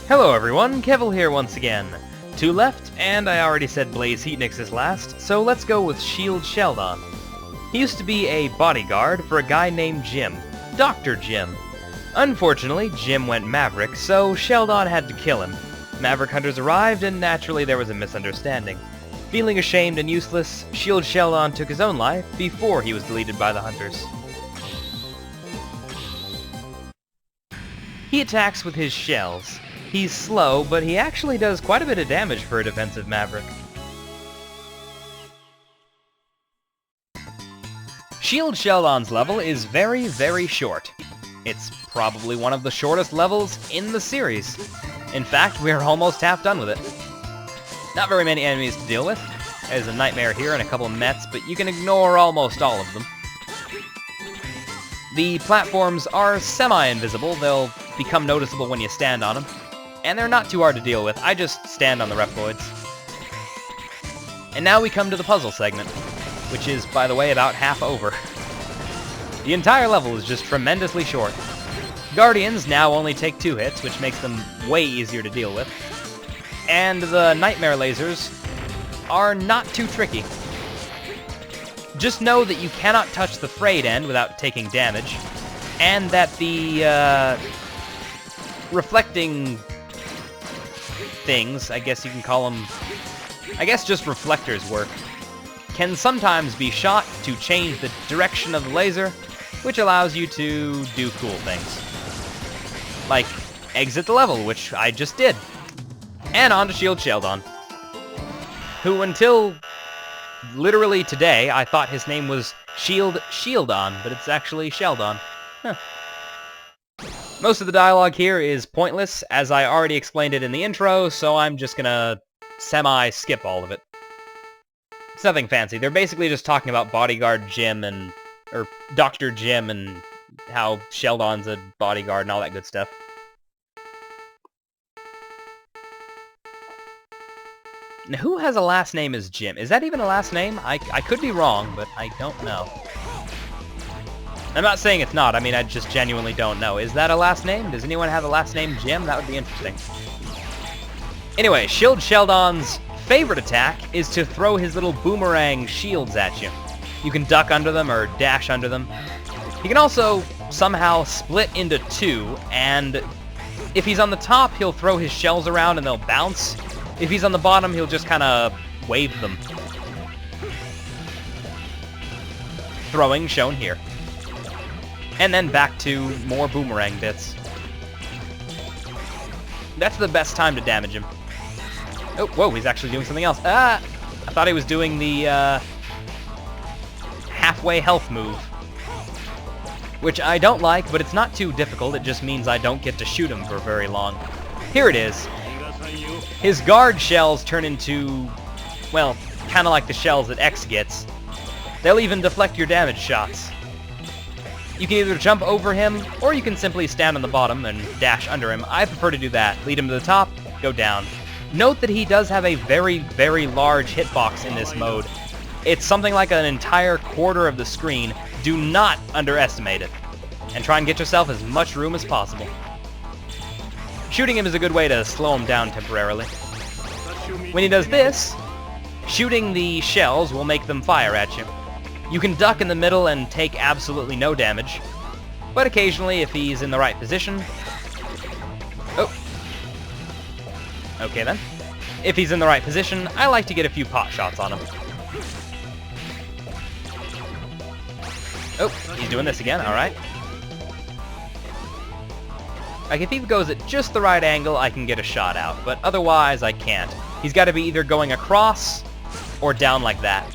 Hello everyone, Kevvl here once again. Two left, and I already said Blaze Heatnix is last, so let's go with Sheldon. He used to be a bodyguard for a guy named Jim, Dr. Jim. Unfortunately, Jim went Maverick, so Sheldon had to kill him. Maverick hunters arrived, and naturally there was a misunderstanding. Feeling ashamed and useless, Sheldon took his own life before he was deleted by the hunters. He attacks with his shells. He's slow, but he actually does quite a bit of damage for a defensive Maverick. Sheldon's level is very, very short. It's probably one of the shortest levels in the series. In fact, we're almost half done with it. Not very many enemies to deal with. There's a nightmare here and a couple of Mets, but you can ignore almost all of them. The platforms are semi-invisible. They'll become noticeable when you stand on them. And they're not too hard to deal with. I just stand on the reploids. And now we come to the puzzle segment, which is, by the way, about half over. The entire level is just tremendously short. Guardians now only take 2 hits, which makes them way easier to deal with. And the nightmare lasers are not too tricky. Just know that you cannot touch the frayed end without taking damage, and that the reflecting things, I guess you can call them, I guess just reflectors work, can sometimes be shot to change the direction of the laser, which allows you to do cool things. Like exit the level, which I just did. And on to Sheldon, who until literally today I thought his name was Sheldon, but it's actually Sheldon. Huh. Most of the dialogue here is pointless, as I already explained it in the intro, so I'm just gonna semi-skip all of it. It's nothing fancy. They're basically just talking about bodyguard Jim or Dr. Jim and how Sheldon's a bodyguard and all that good stuff. Now, who has a last name as Jim? Is that even a last name? I could be wrong, but I don't know. I'm not saying it's not, I mean I just genuinely don't know. Is that a last name? Does anyone have a last name Jim? That would be interesting. Anyway, Sheldon's favorite attack is to throw his little boomerang shields at you. You can duck under them or dash under them. He can also somehow split into 2, and if he's on the top, he'll throw his shells around and they'll bounce. If he's on the bottom, he'll just kind of wave them. Throwing shown here. And then back to more boomerang bits. That's the best time to damage him. Oh, whoa, he's actually doing something else. Ah! I thought he was doing the halfway health move. Which I don't like, but it's not too difficult. It just means I don't get to shoot him for very long. Here it is. His guard shells turn into, well, kind of like the shells that X gets. They'll even deflect your damage shots. You can either jump over him, or you can simply stand on the bottom and dash under him. I prefer to do that. Lead him to the top, go down. Note that he does have a very, very large hitbox in this mode. It's something like an entire quarter of the screen. Do not underestimate it. And try and get yourself as much room as possible. Shooting him is a good way to slow him down temporarily. When he does this, shooting the shells will make them fire at you. You can duck in the middle and take absolutely no damage, but occasionally if he's in the right position... Oh. Okay then. If he's in the right position, I like to get a few pot shots on him. Oh, he's doing this again, alright. Like, if he goes at just the right angle, I can get a shot out, but otherwise I can't. He's got to be either going across or down like that.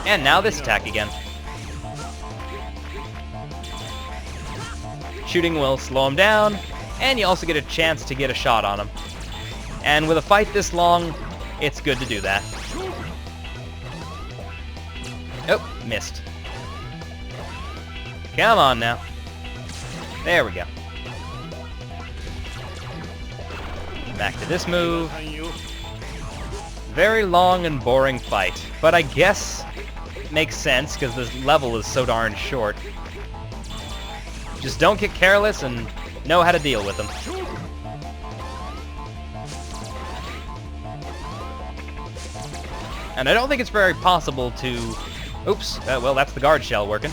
And now this attack again. Shooting will slow him down, and you also get a chance to get a shot on him. And with a fight this long, it's good to do that. Oh, missed. Come on now. There we go. Back to this move. Very long and boring fight, but I guess it makes sense because this level is so darn short. Just don't get careless and know how to deal with them. And I don't think it's very possible to... Oops, well, that's the guard shell working.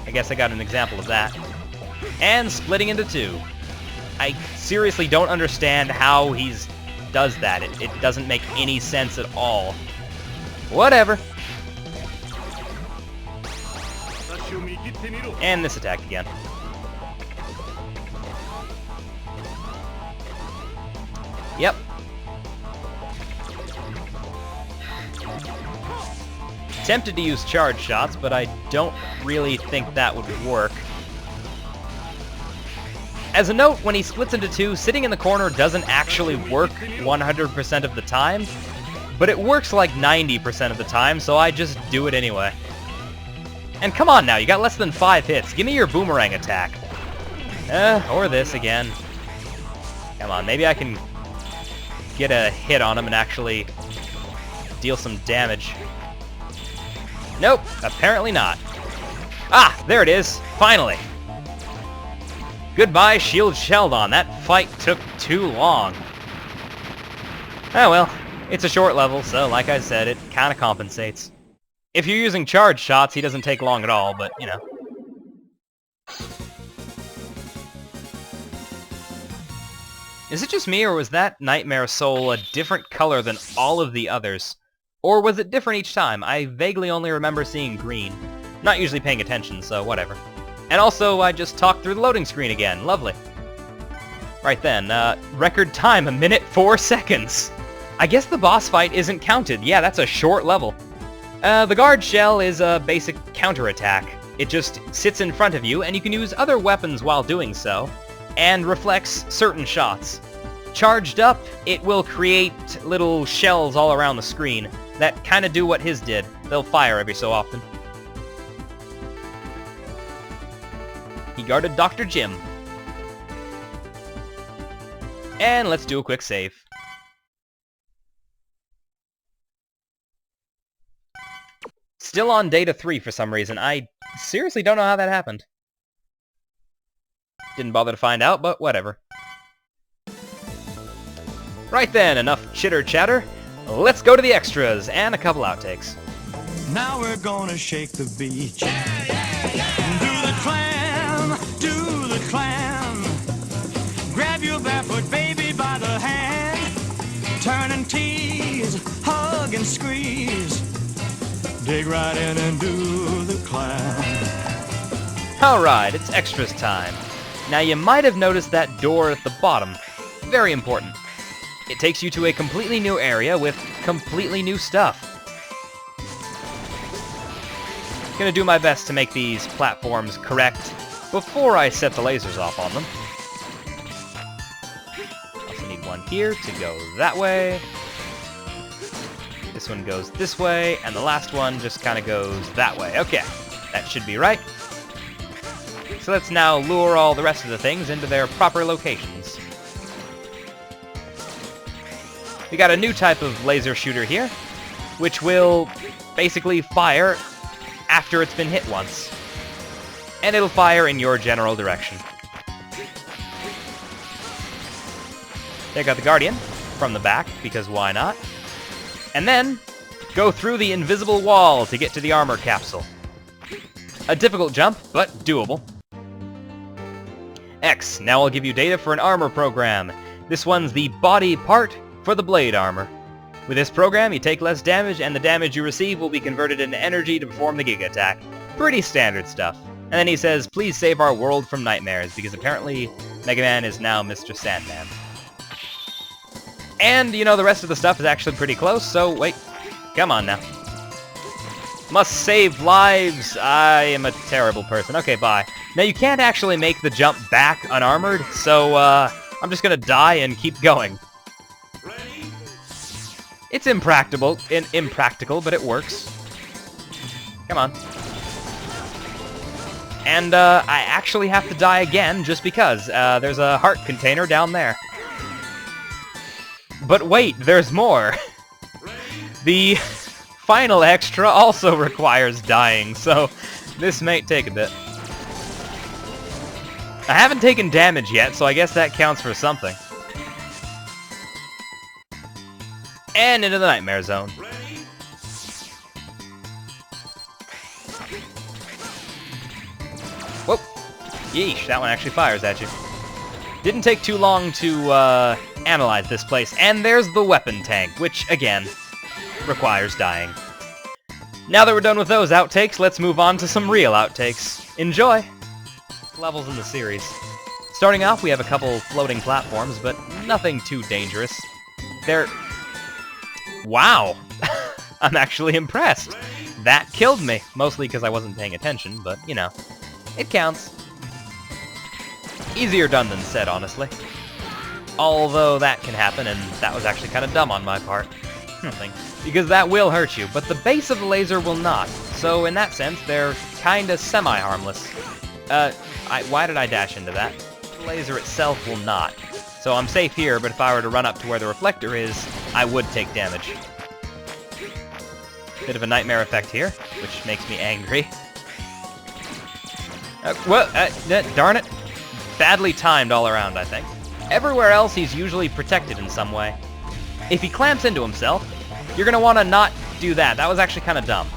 I guess I got an example of that. And splitting into two. I seriously don't understand how he's does that. It doesn't make any sense at all. Whatever. And this attack again. Yep. Tempted to use charge shots, but I don't really think that would work. As a note, when he splits into two, sitting in the corner doesn't actually work 100% of the time, but it works like 90% of the time, so I just do it anyway. And come on now, you got less than 5 hits. Give me your boomerang attack. Or this again. Come on, maybe I can get a hit on him and actually deal some damage. Nope, apparently not. Ah, there it is, finally. Goodbye, Shield Sheldon. That fight took too long. Oh well, it's a short level, so like I said, it kind of compensates. If you're using charge shots, he doesn't take long at all, but, you know. Is it just me, or was that Nightmare Soul a different color than all of the others? Or was it different each time? I vaguely only remember seeing green. Not usually paying attention, so whatever. And also, I just talked through the loading screen again. Lovely. Right then, record time, 1 minute 4 seconds. I guess the boss fight isn't counted. Yeah, that's a short level. The guard shell is a basic counterattack. It just sits in front of you, and you can use other weapons while doing so, and reflects certain shots. Charged up, it will create little shells all around the screen that kind of do what his did. They'll fire every so often. He guarded Dr. Jim. And let's do a quick save. Still on Data 3 for some reason. I seriously don't know how that happened. Didn't bother to find out, but whatever. Right then, enough chitter-chatter. Let's go to the extras and a couple outtakes. Now we're gonna shake the beach. Do the clam, do the clam. Grab your barefoot baby by the hand. Turn and tease, hug and squeeze. Dig right in and do the clam. Alright, it's extras time. Now you might have noticed that door at the bottom. Very important. It takes you to a completely new area with completely new stuff. Gonna do my best to make these platforms correct before I set the lasers off on them. Also need one here to go that way. This one goes this way, and the last one just kind of goes that way. Okay, that should be right. So let's now lure all the rest of the things into their proper locations. We got a new type of laser shooter here, which will basically fire after it's been hit once. And it'll fire in your general direction. Take out the Guardian from the back, because why not? And then, go through the invisible wall to get to the armor capsule. A difficult jump, but doable. X, now I'll give you data for an armor program. This one's the body part for the blade armor. With this program, you take less damage, and the damage you receive will be converted into energy to perform the Giga attack. Pretty standard stuff. And then he says, please save our world from nightmares, because apparently Mega Man is now Mr. Sandman. And, you know, the rest of the stuff is actually pretty close, so wait, come on now. Must save lives. I am a terrible person. Okay, bye. Now, you can't actually make the jump back unarmored, so, I'm just gonna die and keep going. It's impractical, but it works. Come on. And, I actually have to die again just because. There's a heart container down there. But wait, there's more. The final extra also requires dying, so this might take a bit. I haven't taken damage yet, so I guess that counts for something. And into the nightmare zone. Whoa. Yeesh, that one actually fires at you. Didn't take too long to analyze this place. And there's the weapon tank, which, again, requires dying. Now that we're done with those outtakes, let's move on to some real outtakes. Enjoy! Levels in the series. Starting off, we have a couple floating platforms, but nothing too dangerous. They're... Wow! I'm actually impressed. That killed me. Mostly because I wasn't paying attention, but, you know, it counts. Easier done than said, honestly. Although that can happen, and that was actually kind of dumb on my part. Nothing. Because that will hurt you, but the base of the laser will not. So in that sense, they're kinda semi-harmless. Why did I dash into that? The laser itself will not. So I'm safe here, but if I were to run up to where the reflector is, I would take damage. Bit of a nightmare effect here, which makes me angry. Darn it. Badly timed all around, I think. Everywhere else, he's usually protected in some way. If he clamps into himself, you're gonna want to not do that. That was actually kind of dumb.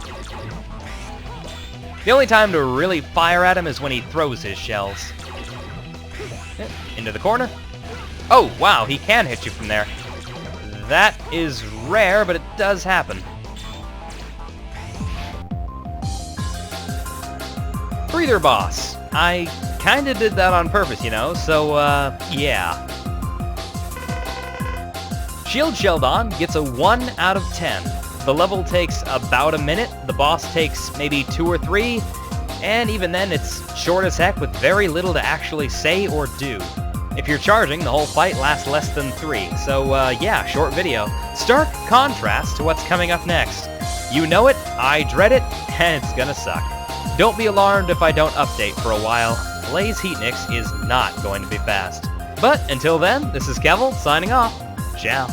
The only time to really fire at him is when he throws his shells. Into the corner. Oh, wow, he can hit you from there. That is rare, but it does happen. Breather boss. I kinda did that on purpose, you know, so, yeah. Shield Sheldon gets a 1 out of 10. The level takes about a minute, the boss takes maybe 2 or 3, and even then it's short as heck with very little to actually say or do. If you're charging, the whole fight lasts less than 3, so yeah, short video. Stark contrast to what's coming up next. You know it, I dread it, and it's gonna suck. Don't be alarmed if I don't update for a while. Blaze Heatnix is not going to be fast. But until then, this is Kevvl signing off. Ciao.